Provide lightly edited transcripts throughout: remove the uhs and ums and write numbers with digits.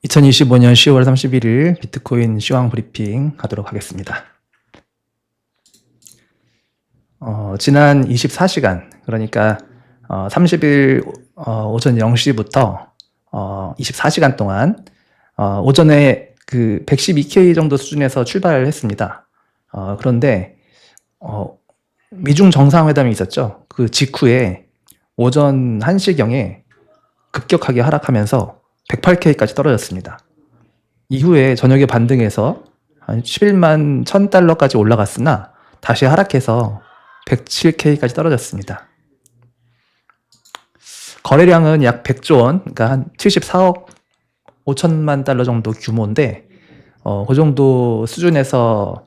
2025년 10월 31일 비트코인 시황 브리핑 하도록 하겠습니다. 지난 24시간, 그러니까 30일 오전 0시부터 24시간 동안 오전에 그 112K 정도 수준에서 출발을 했습니다. 그런데 미중 정상회담이 있었죠. 그 직후에 오전 1시경에 급격하게 하락하면서 108K까지 떨어졌습니다. 이후에 저녁에 반등해서 한 11만 1000달러까지 올라갔으나 다시 하락해서 107K까지 떨어졌습니다. 거래량은 약 100조 원, 그러니까 한 74억 5천만 달러 정도 규모인데 그 정도 수준에서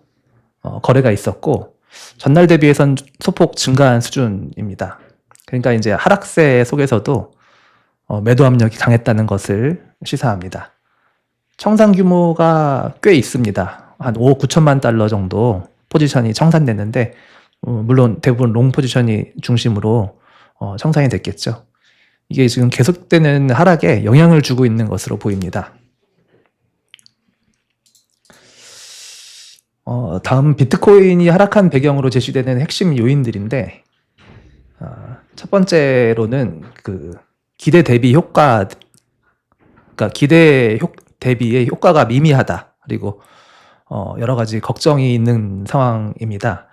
거래가 있었고 전날 대비해선 소폭 증가한 수준입니다. 그러니까 이제 하락세 속에서도 매도 압력이 강했다는 것을 시사합니다. 청산 규모가 꽤 있습니다. 한 5억 9천만 달러 정도 포지션이 청산됐는데 물론 대부분 롱 포지션이 중심으로 청산이 됐겠죠. 이게 지금 계속되는 하락에 영향을 주고 있는 것으로 보입니다. 다음 비트코인이 하락한 배경으로 제시되는 핵심 요인들인데 첫 번째로는 그 기대 대비 효과, 그러니까 기대 대비의 효과가 미미하다. 그리고 여러 가지 걱정이 있는 상황입니다.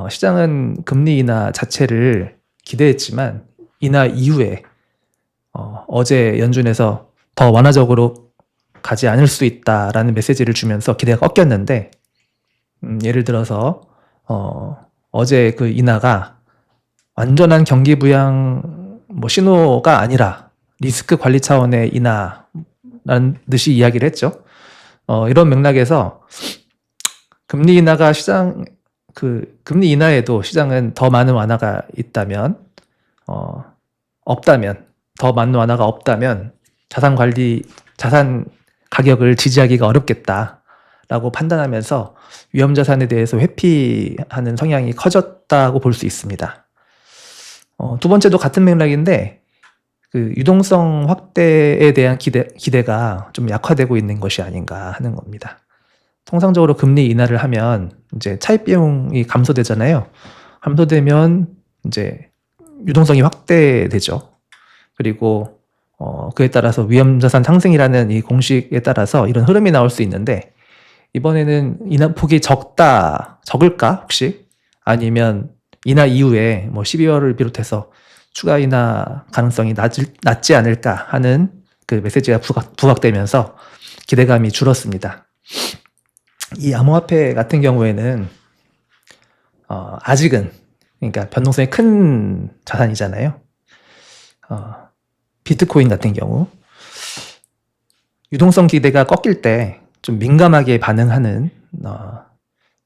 시장은 금리 인하 자체를 기대했지만 인하 이후에 어제 연준에서 더 완화적으로 가지 않을 수 있다라는 메시지를 주면서 기대가 꺾였는데 예를 들어서 어제 그 인하가 완전한 경기 부양 신호가 아니라 리스크 관리 차원의 인하라는 듯이 이야기를 했죠. 이런 맥락에서 금리 인하가 금리 인하에도 시장은 더 많은 완화가 있다면, 더 많은 완화가 없다면 자산 가격을 지지하기가 어렵겠다라고 판단하면서 위험 자산에 대해서 회피하는 성향이 커졌다고 볼 수 있습니다. 두 번째도 같은 맥락인데 그 유동성 확대에 대한 기대가 좀 약화되고 있는 것이 아닌가 하는 겁니다. 통상적으로 금리 인하를 하면 이제 차입 비용이 감소되잖아요. 감소되면 이제 유동성이 확대되죠. 그리고 그에 따라서 위험 자산 상승이라는 이 공식에 따라서 이런 흐름이 나올 수 있는데 이번에는 인하폭이 적을까 혹시? 아니면 인하 이후에 12월을 비롯해서 추가 인하 가능성이 낮지 않을까 하는 그 메시지가 부각되면서 기대감이 줄었습니다. 이 암호화폐 같은 경우에는 아직은, 그러니까 변동성이 큰 자산이잖아요. 비트코인 같은 경우 유동성 기대가 꺾일 때 좀 민감하게 반응하는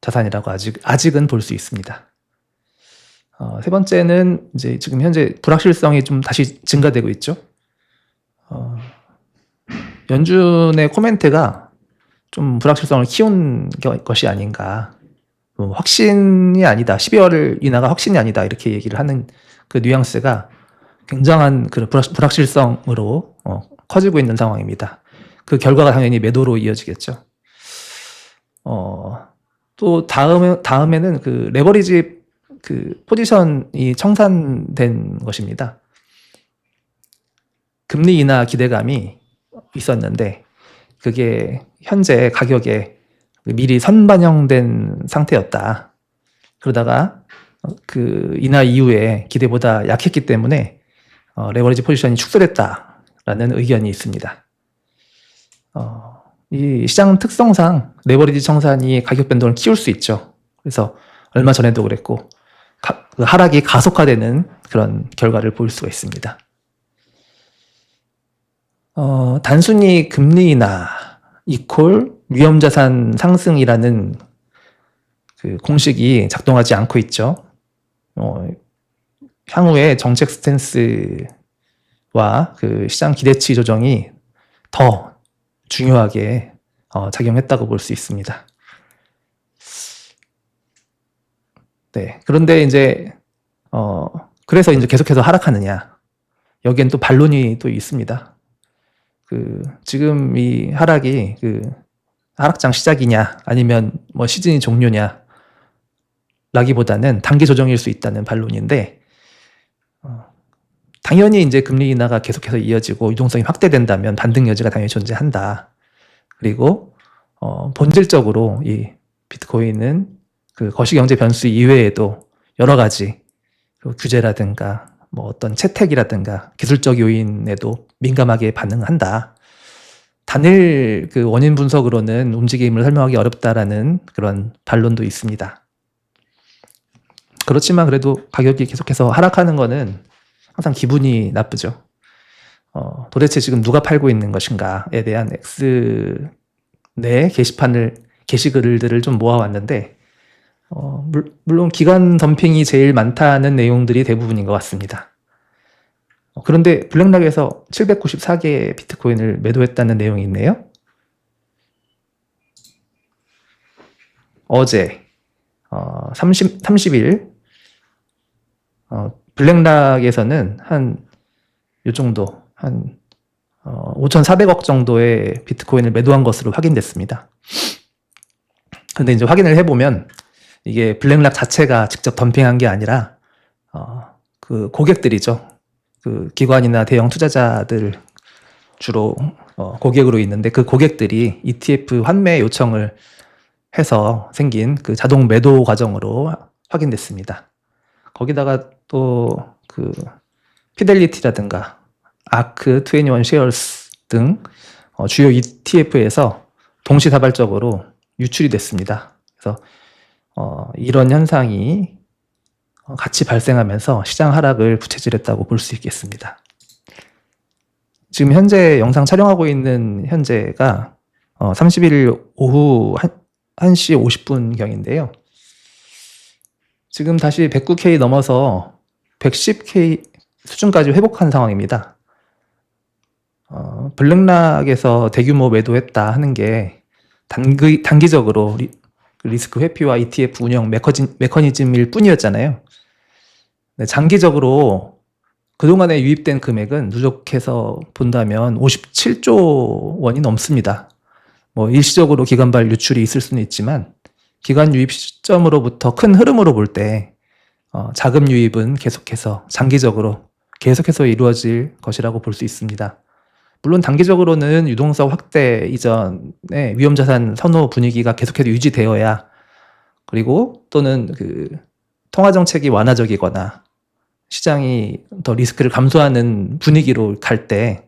자산이라고 아직은 볼 수 있습니다. 세 번째는 이제 지금 현재 불확실성이 좀 다시 증가되고 있죠. 연준의 코멘트가 좀 불확실성을 키운 것이 아닌가. 확신이 아니다. 12월 인하가 확신이 아니다. 이렇게 얘기를 하는 그 뉘앙스가 굉장한 그 불확실성으로 커지고 있는 상황입니다. 그 결과가 당연히 매도로 이어지겠죠. 또 다음에는 그 레버리지 그 포지션이 청산된 것입니다. 금리 인하 기대감이 있었는데 그게 현재 가격에 미리 선반영된 상태였다. 그러다가 그 인하 이후에 기대보다 약했기 때문에 레버리지 포지션이 축소됐다라는 의견이 있습니다. 이 시장 특성상 레버리지 청산이 가격 변동을 키울 수 있죠. 그래서 얼마 전에도 그랬고 하락이 가속화되는 그런 결과를 볼 수가 있습니다. 단순히 금리 인하 이퀄 위험자산 상승이라는 그 공식이 작동하지 않고 있죠. 향후에 정책 스탠스와 그 시장 기대치 조정이 더 중요하게 작용했다고 볼 수 있습니다. 네. 그런데 이제, 그래서 이제 계속해서 하락하느냐. 여기엔 또 반론이 또 있습니다. 지금 이 하락이 하락장 시작이냐 아니면 뭐 시즌이 종료냐 라기보다는 단기 조정일 수 있다는 반론인데, 당연히 이제 금리 인하가 계속해서 이어지고 유동성이 확대된다면 반등 여지가 당연히 존재한다. 그리고 본질적으로 이 비트코인은 거시경제 변수 이외에도 여러 가지 규제라든가 뭐 어떤 채택이라든가 기술적 요인에도 민감하게 반응한다. 단일 원인 분석으로는 움직임을 설명하기 어렵다라는 그런 반론도 있습니다. 그렇지만 그래도 가격이 계속해서 하락하는 거는 항상 기분이 나쁘죠. 도대체 지금 누가 팔고 있는 것인가에 대한 내 게시글들을 좀 모아왔는데, 물론 기관 덤핑이 제일 많다는 내용들이 대부분인 것 같습니다. 그런데 블랙락에서 794개의 비트코인을 매도했다는 내용이 있네요. 어제 30일 블랙락에서는 요 정도 5,400억 정도의 비트코인을 매도한 것으로 확인됐습니다. 근데 이제 확인을 해보면 이게 블랙락 자체가 직접 덤핑한 게 아니라 고객들이죠. 기관이나 대형 투자자들 주로 고객으로 있는데, 그 고객들이 ETF 환매 요청을 해서 생긴 자동 매도 과정으로 확인됐습니다. 거기다가 또 피델리티라든가 아크 21 쉐어스 등 주요 ETF에서 동시다발적으로 유출이 됐습니다. 그래서 이런 현상이 같이 발생하면서 시장 하락을 부채질했다고 볼 수 있겠습니다. 지금 현재 영상 촬영하고 있는 현재가 31일 오후 1시 50분경인데요. 지금 다시 109K 넘어서 110K 수준까지 회복한 상황입니다. 블랙락에서 대규모 매도했다 하는 게 단기적으로 리스크 회피와 ETF 운영 메커니즘일 뿐이었잖아요. 네, 장기적으로 그동안에 유입된 금액은 누적해서 본다면 57조 원이 넘습니다. 뭐 일시적으로 기관발 유출이 있을 수는 있지만, 기관 유입 시점으로부터 큰 흐름으로 볼 때 자금 유입은 계속해서 장기적으로 계속해서 이루어질 것이라고 볼 수 있습니다. 물론 단기적으로는 유동성 확대 이전에 위험자산 선호 분위기가 계속해서 유지되어야, 그리고 또는 통화정책이 완화적이거나 시장이 더 리스크를 감소하는 분위기로 갈 때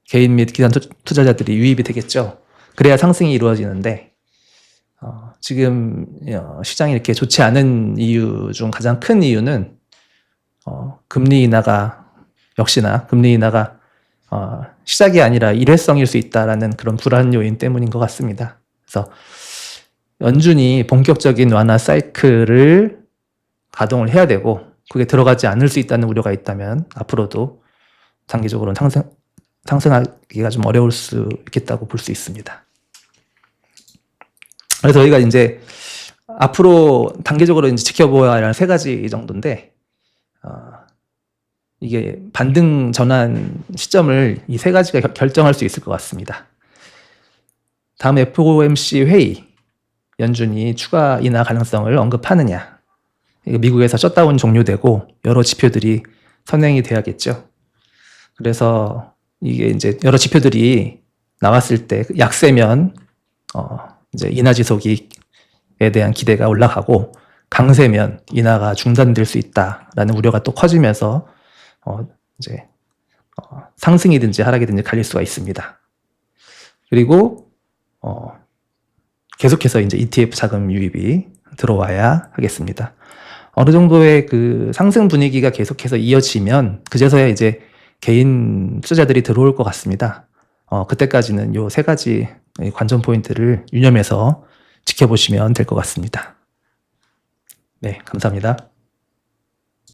개인 및 기관 투자자들이 유입이 되겠죠. 그래야 상승이 이루어지는데, 지금 시장이 이렇게 좋지 않은 이유 중 가장 큰 이유는 금리 인하가 시작이 아니라 일회성일 수 있다라는 그런 불안 요인 때문인 것 같습니다. 그래서 연준이 본격적인 완화 사이클을 가동을 해야 되고, 그게 들어가지 않을 수 있다는 우려가 있다면 앞으로도 장기적으로는 상승하기가 좀 어려울 수 있겠다고 볼 수 있습니다. 그래서 저희가 이제 앞으로 단기적으로 이제 지켜보아야 할 3가지 정도인데, 이게 반등 전환 시점을 이 3가지가 결정할 수 있을 것 같습니다. 다음 FOMC 회의, 연준이 추가 인하 가능성을 언급하느냐, 미국에서 셧다운 종료되고 여러 지표들이 선행이 돼야겠죠. 그래서 이게 이제 여러 지표들이 나왔을 때 약세면 이제 인하 지속에 대한 기대가 올라가고, 강세면 인하가 중단될 수 있다라는 우려가 또 커지면서 이제 상승이든지 하락이든지 갈릴 수가 있습니다. 그리고 계속해서 이제 ETF 자금 유입이 들어와야 하겠습니다. 어느 정도의 상승 분위기가 계속해서 이어지면 그제서야 이제 개인 투자자들이 들어올 것 같습니다. 그때까지는 요 3가지 관전 포인트를 유념해서 지켜보시면 될 것 같습니다. 네, 감사합니다.